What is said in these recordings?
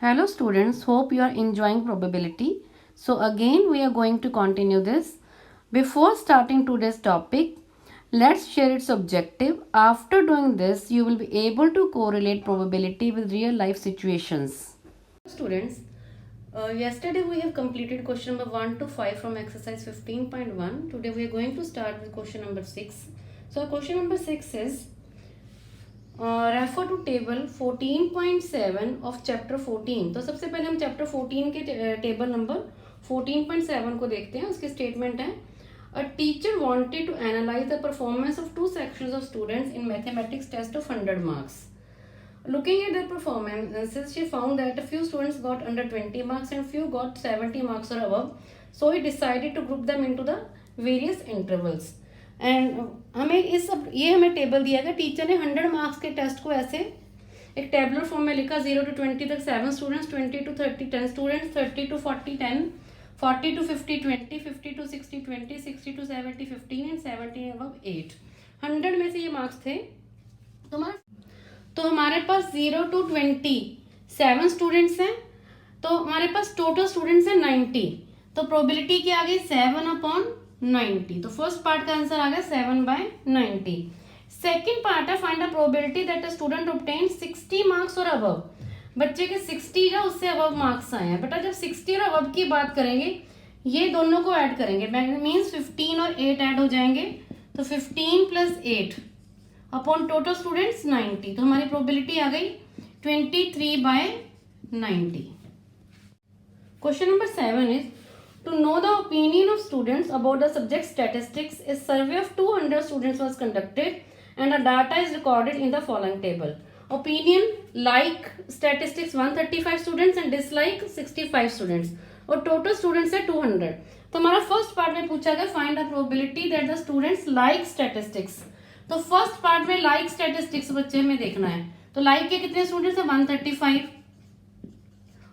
Hello students, hope you are enjoying probability. So again we are going to continue this. Before starting today's topic, let's share its objective. After doing this, you will be able to correlate probability with real life situations. Students, yesterday we have completed question number 1 to 5 from exercise 15.1. Today we are going to start with question number 6. So question number 6 is refer to table 14.7 of chapter 14। तो सबसे पहले हम chapter 14 के table number 14.7 को देखते हैं। उसकी statement है, a teacher wanted to analyse the performance of 2 sections of students in mathematics test of 100 marks. Looking at their performances, she found that a few students got under 20 marks and few got 70 marks or above. So he decided to group them into the various intervals. And हमें हमें table दिया गया। Teacher ने 100 marks के test को ऐसे एक tabular form में लिखा। 0 to 20 तक 7 students, 20 to 30 10 students, 30 to 40 10, 40 to 50 20, 50 to 60 20, 60 to 70 15 and 70 above 8। 100 में से ये मार्क्स थे। तो हमारे पास 0 to 20 7 स्टूडेंट्स हैं, तो हमारे पास टोटल स्टूडेंट्स हैं 90। तो प्रोबेबिलिटी क्या आ गई 7/90। तो फर्स्ट पार्ट का आंसर आ गया 7/90। सेकेंड पार्ट है, find the probability that a student obtain 60 marks और अबव। बच्चे के 60 या उससे अबव मार्क्स आए हैं। बेटा जब 60 और अबव की बात करेंगे, ये दोनों को ऐड करेंगे, मीन्स 15 और 8 ऐड हो जाएंगे। तो 15 + 8 अपॉन टोटल स्टूडेंट्स 90। तो हमारी प्रोबेबिलिटी आ गई 23/90। Question number 7 is, to know the opinion of students about the subject statistics, a survey of 200 students was conducted and the data is recorded in the following table. Opinion, like statistics 135 students and dislike 65 students और total students है 200। तो हमारा first part में पूछा गया find the probability that the students like statistics. तो first part में like statistics बच्चे में देखना है। तो लाइक के कितने स्टूडेंट्स है 135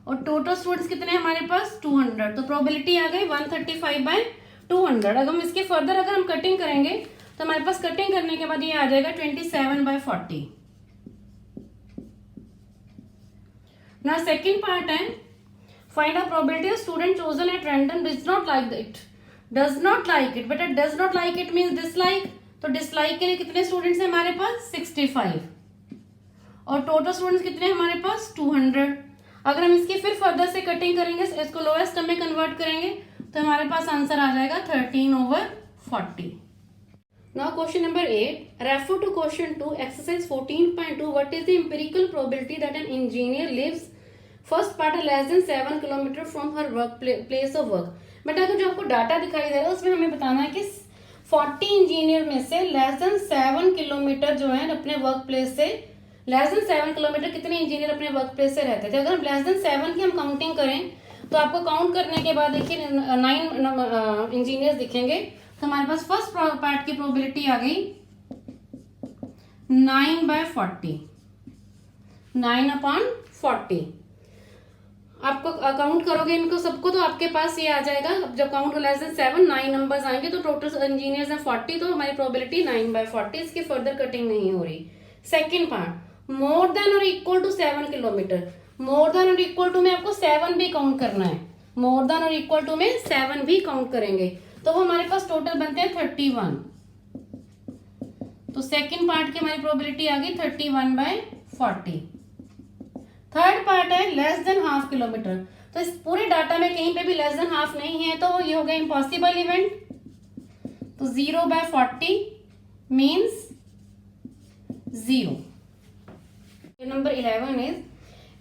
और टोटल स्टूडेंट्स कितने हैं हमारे पास 200। तो प्रोबेबिलिटी आ गई 135/200। अगर हम इसके फर्दर अगर हम कटिंग करेंगे तो हमारे पास कटिंग करने के बाद ये आ जाएगा 27/40। ना सेकेंड पार्ट है, find the probability of student chosen at random does not like it. Does not like it, बेटा does not like it means dislike. तो डिसलाइक के लिए कितने स्टूडेंट्स हैं हमारे पास 65 और टोटल स्टूडेंट्स कितने हैं हमारे पास 200। अगर हम इसकी फिर फर्दर से कटिंग करेंगे, इसको लोएस्ट टर्म में कन्वर्ट करेंगे, तो हमारे पास आंसर आ जाएगा 13/40। Now question number 8, refer to question 2 exercise 14.2। What is the empirical probability that an engineer lives, first part है, less than 7 kilometre from her work place of work. But अगर जो आपको डाटा दिखाई दे रहा है उसमें हमें बताना है कि 40 इंजीनियर में से लेस देन 7 किलोमीटर जो है अपने वर्क प्लेस से, लेस देन 7 किलोमीटर कितने इंजीनियर अपने वर्क प्लेस से रहते थे। अगर हम लेस देन 7 की हम काउंटिंग करें तो आपको काउंट करने के बाद देखिए 9 इंजीनियर्स दिखेंगे। तो हमारे पास फर्स्ट पार्ट की प्रोबेबिलिटी आ गई 9/40, 9/40। आपको काउंट करोगे इनको सबको तो आपके पास ये आ जाएगा। अब जब काउंट लेस देन 7 9 नंबर्स आएंगे तो टोटल इंजीनियर्स हैं 40। तो हमारी प्रोबेबिलिटी 9/40। इसकी फर्दर कटिंग नहीं हो रही। सेकेंड पार्ट, मोर देन और equal to 7 kilometre. More than और इक्वल टू में आपको 7 भी काउंट करना है। मोर देन और इक्वल टू में 7 भी काउंट करेंगे तो वो हमारे पास टोटल बनते हैं 31। तो सेकेंड पार्ट की हमारी प्रोबेबिलिटी आ गई 31/40। थर्ड पार्ट है लेस देन हाफ किलोमीटर। तो इस पूरे डाटा में कहीं पे भी लेस देन हाफ नहीं है तो ये हो गया इम्पॉसिबल इवेंट। तो 0/40 means 0। Number 11 is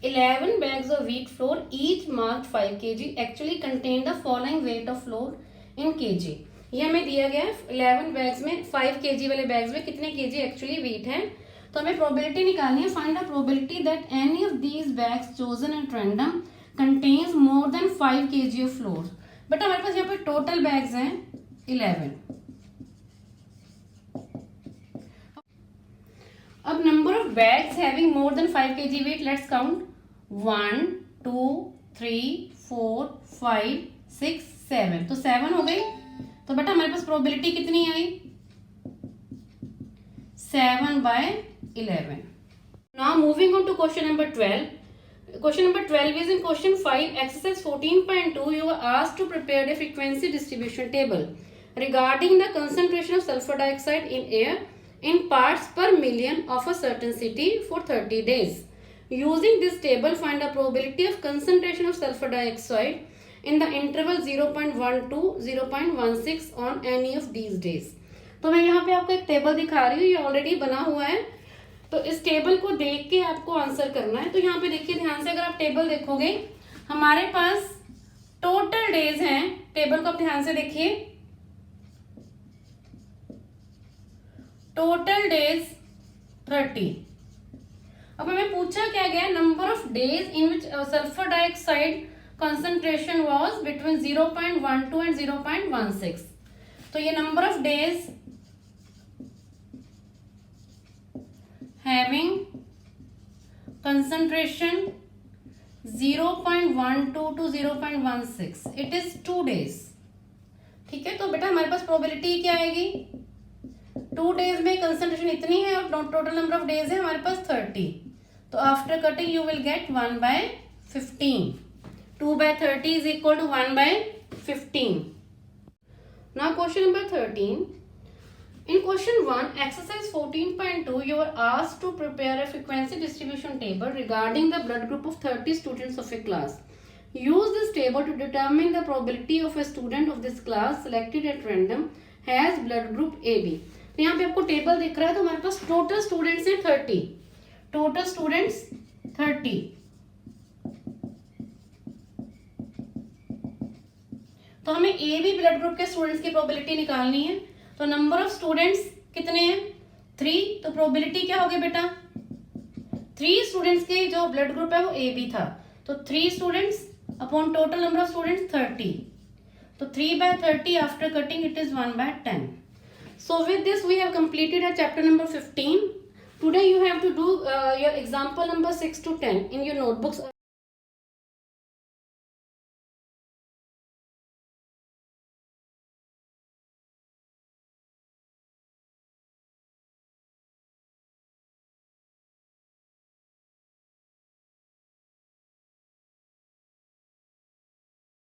11 bags of wheat flour, each marked 5 kg, actually contain the following weight of flour in kg। ये हमें दिया गया है 11 बैग्स में 5 kg वाले बैग्स में कितने kg एक्चुअली वेट है। तो हमें प्रोबेबिलिटी निकालनी है। Find the probability that any of these bags chosen at random contains more than 5 kg of flour. But हमारे पास यहाँ पे टोटल बैग्स हैं 11। अब number of bags having more than 5 kg weight, let's count 1 2 3 4 5 6 7। तो 7 हो गई। तो बेटा हमारे पास प्रोबेबिलिटी कितनी आई 7/11। Now moving on to question number 12, Question number 12 is in question 5, exercise 14.2, you are asked to prepare a frequency distribution table regarding the concentration of sulfur dioxide in air in parts per million of a certain city for 30 days. Using this table, find the probability of concentration of sulfur dioxide in the interval 0.1 to 0.16 on any of these days. तो मैं यहाँ पे आपको एक table दिखा रही हूँ, ये ऑलरेडी बना हुआ है, तो इस टेबल को देख के आपको आंसर करना है। तो यहाँ पे देखिए ध्यान से, अगर आप टेबल देखोगे हमारे पास टोटल डेज हैं, टेबल को आप ध्यान से देखिए, टोटल डेज 30। अब हमें पूछा क्या गया, number of days in which sulphur dioxide concentration was between 0.12 and 0.16. तो ये number of days having concentration 0.12 to 0.16, it is 2 days। ठीक है, तो बेटा हमारे पास प्रोबेबिलिटी क्या आएगी, 2 डेज में कंसंट्रेशन इतनी है और टोटल नंबर ऑफ डेज है हमारे पास 30, तो after cutting you will get 1/15। 2/30 is equal to 1/15. Now question number 13. In question 1, exercise 14.2, you are asked to prepare a frequency distribution table regarding the blood group of 30 students of a class. Use this table to determine the probability of a student of this class selected at random has blood group AB. तो यहाँ पे आपको table दिख रहा है, तो हमारे पास total students हैं 30, टोटल स्टूडेंट्स 30। तो हमें ए बी ब्लड ग्रुप के स्टूडेंट्स की प्रोबेबिलिटी निकालनी है। तो नंबर ऑफ स्टूडेंट्स कितने हैं, 3, तो प्रोबेबिलिटी क्या होगी बेटा, 3 स्टूडेंट्स के जो ब्लड ग्रुप है वो ए बी था, तो 3 students upon total number of students 30, तो 3/30 after cutting it is 1/10। So with this we have completed our chapter number 15. Today you have to do your example number 6 to 10 in your notebooks.